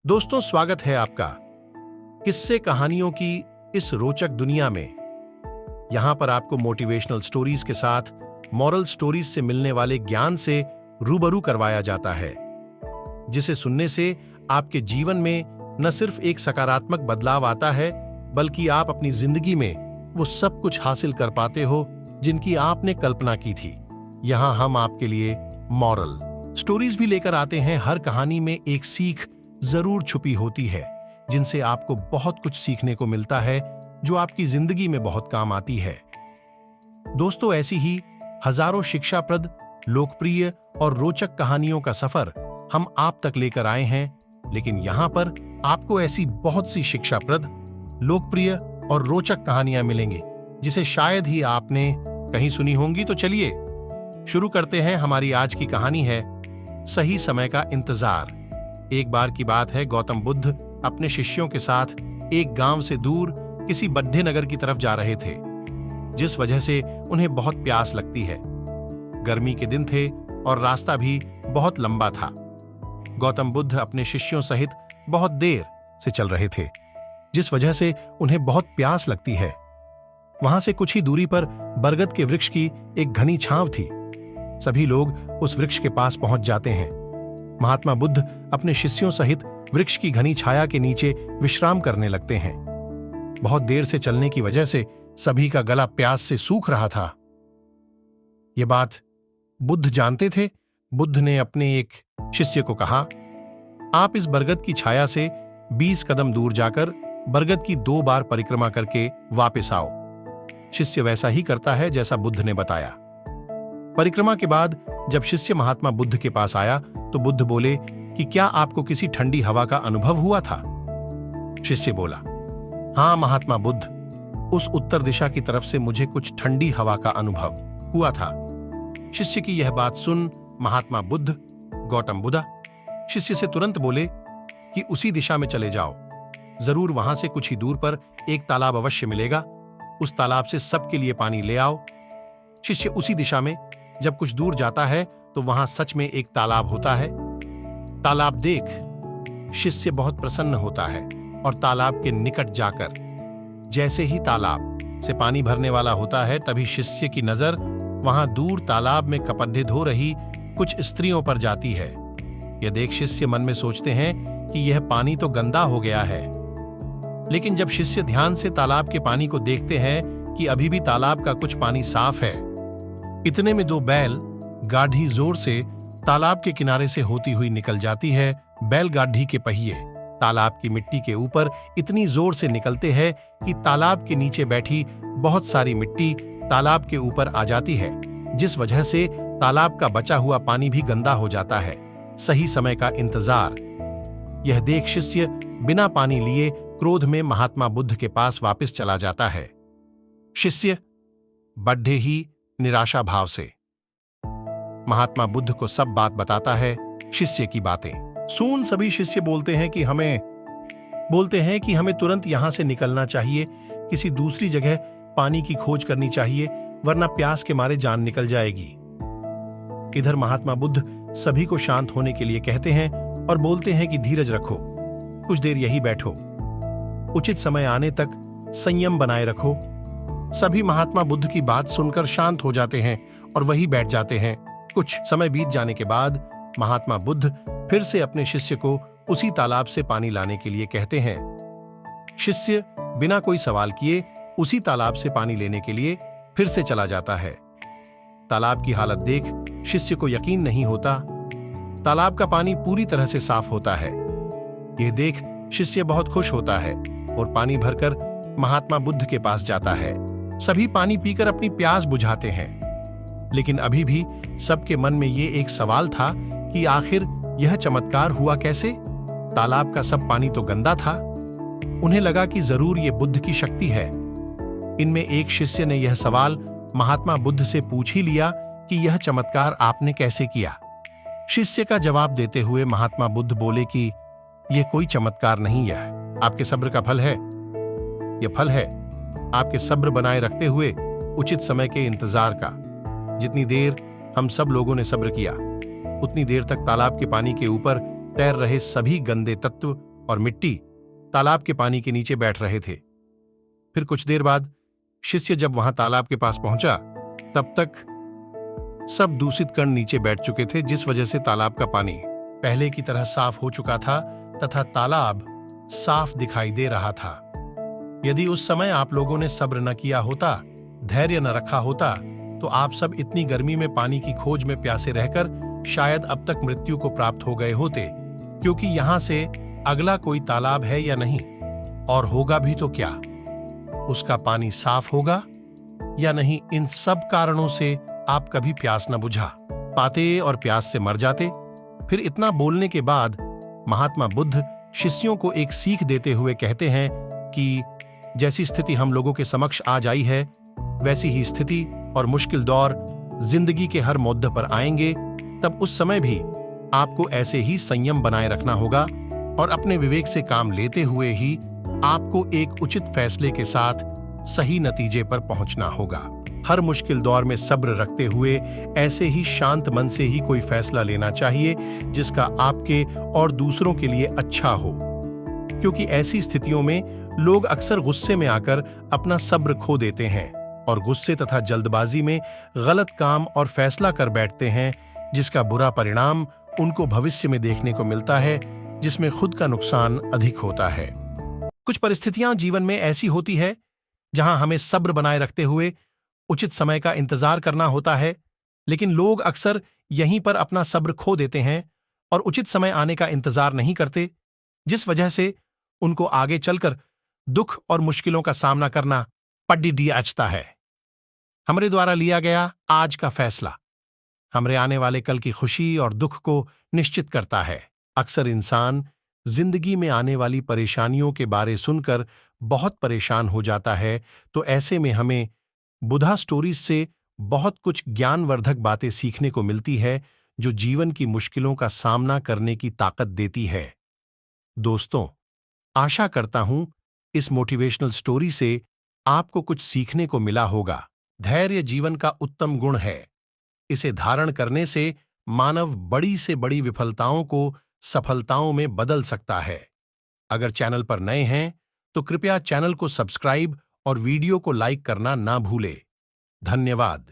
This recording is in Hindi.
दोस्तों, स्वागत है आपका किस्से कहानियों की इस रोचक दुनिया में। यहां पर आपको मोटिवेशनल स्टोरीज के साथ मॉरल स्टोरीज से मिलने वाले ज्ञान से रूबरू करवाया जाता है, जिसे सुनने से आपके जीवन में न सिर्फ एक सकारात्मक बदलाव आता है, बल्कि आप अपनी जिंदगी में वो सब कुछ हासिल कर पाते हो जिनकी आपने कल्पना की थी। यहां हम आपके लिए मॉरल स्टोरीज भी लेकर आते हैं। हर कहानी में एक सीख जरूर छुपी होती है, जिनसे आपको बहुत कुछ सीखने को मिलता है, जो आपकी जिंदगी में बहुत काम आती है। दोस्तों, ऐसी ही हजारों शिक्षाप्रद, लोकप्रिय और रोचक कहानियों का सफर हम आप तक लेकर आए हैं। लेकिन यहाँ पर आपको ऐसी बहुत सी शिक्षाप्रद, लोकप्रिय और रोचक कहानियां मिलेंगी जिसे शायद ही आपने कहीं सुनी होंगी। तो चलिए शुरू करते हैं। हमारी आज की कहानी है सही समय का इंतजार। एक बार की बात है, गौतम बुद्ध अपने शिष्यों के साथ एक गांव से दूर किसी बड्ढे नगर की तरफ जा रहे थे, जिस वजह से उन्हें बहुत प्यास लगती है। गर्मी के दिन थे और रास्ता भी बहुत लंबा था। गौतम बुद्ध अपने शिष्यों सहित बहुत देर से चल रहे थे, जिस वजह से उन्हें बहुत प्यास लगती है। वहां से कुछ ही दूरी पर बरगद के वृक्ष की एक घनी छांव थी। सभी लोग उस वृक्ष के पास पहुंच जाते हैं। महात्मा बुद्ध अपने शिष्यों सहित वृक्ष की घनी छाया के नीचे विश्राम करने लगते हैं। बहुत देर से चलने की वजह से सभी का गला प्यास से सूख रहा था। यह बात बुद्ध जानते थे। बुद्ध ने अपने एक शिष्य को कहा, आप इस बरगद की छाया से 20 कदम दूर जाकर बरगद की 2 बार परिक्रमा करके वापस आओ। शिष्य वैसा ही करता है जैसा बुद्ध ने बताया। परिक्रमा के बाद जब शिष्य महात्मा बुद्ध के पास आया तो बुद्ध बोले कि क्या आपको किसी ठंडी हवा का अनुभव हुआ था? शिष्य बोला, हाँ महात्मा बुद्ध, उस उत्तर दिशा की तरफ से मुझे कुछ ठंडी हवा का अनुभव हुआ था। शिष्य की यह बात सुन महात्मा बुद्ध, गौतम बुद्ध, शिष्य से तुरंत बोले कि उसी दिशा में चले जाओ। जरूर वहां से कुछ ही दूर पर एक तालाब अवश्य मिलेगा। उस तालाब से सबके लिए पानी ले आओ। शिष्य उसी दिशा में जब कुछ दूर जाता है तो वहां सच में एक तालाब होता है। तालाब देख शिष्य बहुत प्रसन्न होता है और तालाब के निकट जाकर जैसे ही तालाब से पानी भरने वाला होता है, तभी शिष्य की नजर वहां दूर तालाब में कपड़े धो रही कुछ स्त्रियों पर जाती है। यह देख शिष्य मन में सोचते हैं कि यह पानी तो गंदा हो गया है। लेकिन जब शिष्य ध्यान से तालाब के पानी को देखते हैं कि अभी भी तालाब का कुछ पानी साफ है, इतने में 2 बैल गाढ़ी जोर से तालाब के किनारे से होती हुई निकल जाती है। बैलगाड़ी के पहिए तालाब की मिट्टी के ऊपर इतनी जोर से निकलते हैं कि तालाब के नीचे बैठी बहुत सारी मिट्टी तालाब के ऊपर आ जाती है, जिस वजह से तालाब का बचा हुआ पानी भी गंदा हो जाता है। सही समय का इंतजार। यह देख शिष्य बिना पानी लिए क्रोध में महात्मा बुद्ध के पास वापस चला जाता है। शिष्य बड्ढे ही निराशा भाव से महात्मा बुद्ध को सब बात बताता है। शिष्य की बातें सुन सभी शिष्य बोलते हैं कि हमें तुरंत यहां से निकलना चाहिए, किसी दूसरी जगह पानी की खोज करनी चाहिए, वरना प्यास के मारे जान निकल जाएगी। इधर महात्मा बुद्ध सभी को शांत होने के लिए कहते हैं और बोलते हैं कि धीरज रखो, कुछ देर यही बैठो, उचित समय आने तक संयम बनाए रखो। सभी महात्मा बुद्ध की बात सुनकर शांत हो जाते हैं और वही बैठ जाते हैं। कुछ समय बीत जाने के बाद महात्मा बुद्ध फिर से अपने शिष्य को उसी तालाब से पानी लाने के लिए कहते हैं। शिष्य बिना कोई सवाल किए उसी तालाब से पानी लेने के लिए फिर से चला जाता है। तालाब की हालत देख शिष्य को यकीन नहीं होता। तालाब का पानी पूरी तरह से साफ होता है। यह देख शिष्य बहुत खुश होता है और पानी भरकर महात्मा बुद्ध के पास जाता है। सभी पानी पीकर अपनी प्यास बुझाते हैं, लेकिन अभी भी सबके मन में ये एक सवाल था कि आखिर यह चमत्कार हुआ कैसे? तालाब का सब पानी तो गंदा था। उन्हें लगा कि जरूर ये बुद्ध की शक्ति है। इनमें एक शिष्य ने यह सवाल महात्मा बुद्ध से पूछ ही लिया कि यह चमत्कार आपने कैसे किया? शिष्य का जवाब देते हुए महात्मा बुद्ध बोले कि यह कोई चमत्कार नहीं है, आपके सब्र का फल है। यह फल है आपके सब्र बनाए रखते हुए उचित समय के इंतजार का। जितनी देर हम सब लोगों ने सब्र किया, उतनी देर तक तालाब के पानी के ऊपर तैर रहे सभी गंदे तत्व और मिट्टी तालाब के पानी के नीचे बैठ रहे थे। फिर कुछ देर बाद शिष्य जब वहां तालाब के पास पहुंचा, तब तक सब दूषित कण नीचे बैठ चुके थे, जिस वजह से तालाब का पानी पहले की तरह साफ हो चुका था तथा तालाब साफ दिखाई दे रहा था। यदि उस समय आप लोगों ने सब्र न किया होता, धैर्य न रखा होता, तो आप सब इतनी गर्मी में पानी की खोज में प्यासे रहकर शायद अब तक मृत्यु को प्राप्त हो गए होते, क्योंकि यहां से अगला कोई तालाब है या नहीं, और होगा भी तो क्या, उसका पानी साफ होगा या नहीं। इन सब कारणों से आप कभी प्यास न बुझा पाते और प्यास से मर जाते। फिर इतना बोलने के बाद महात्मा बुद्ध शिष्यों को एक सीख देते हुए कहते हैं कि जैसी स्थिति हम लोगों के समक्ष आज आई है, वैसी ही स्थिति और मुश्किल दौर जिंदगी के हर मोड़ पर आएंगे। तब उस समय भी आपको ऐसे ही संयम बनाए रखना होगा और अपने विवेक से काम लेते हुए ही आपको एक उचित फैसले के साथ सही नतीजे पर पहुंचना होगा। हर मुश्किल दौर में सब्र रखते हुए ऐसे ही शांत मन से ही कोई फैसला लेना चाहिए जिसका आपके और दूसरों के लिए अच्छा हो, क्योंकि ऐसी स्थितियों में लोग अक्सर गुस्से में आकर अपना सब्र खो देते हैं और गुस्से तथा जल्दबाजी में गलत काम और फैसला कर बैठते हैं, जिसका बुरा परिणाम उनको भविष्य में देखने को मिलता है, जिसमें खुद का नुकसान अधिक होता है। कुछ परिस्थितियां जीवन में ऐसी होती है जहां हमें सब्र बनाए रखते हुए उचित समय का इंतजार करना होता है, लेकिन लोग अक्सर यहीं पर अपना सब्र खो देते हैं और उचित समय आने का इंतजार नहीं करते, जिस वजह से उनको आगे चलकर दुख और मुश्किलों का सामना करना पड़ता है। हमारे द्वारा लिया गया आज का फैसला हमारे आने वाले कल की खुशी और दुख को निश्चित करता है। अक्सर इंसान जिंदगी में आने वाली परेशानियों के बारे सुनकर बहुत परेशान हो जाता है, तो ऐसे में हमें बुधा स्टोरीज से बहुत कुछ ज्ञानवर्धक बातें सीखने को मिलती है, जो जीवन की मुश्किलों का सामना करने की ताकत देती है। दोस्तों, आशा करता हूं इस मोटिवेशनल स्टोरी से आपको कुछ सीखने को मिला होगा। धैर्य जीवन का उत्तम गुण है। इसे धारण करने से मानव बड़ी से बड़ी विफलताओं को सफलताओं में बदल सकता है। अगर चैनल पर नए हैं तो कृपया चैनल को सब्सक्राइब और वीडियो को लाइक करना ना भूलें। धन्यवाद।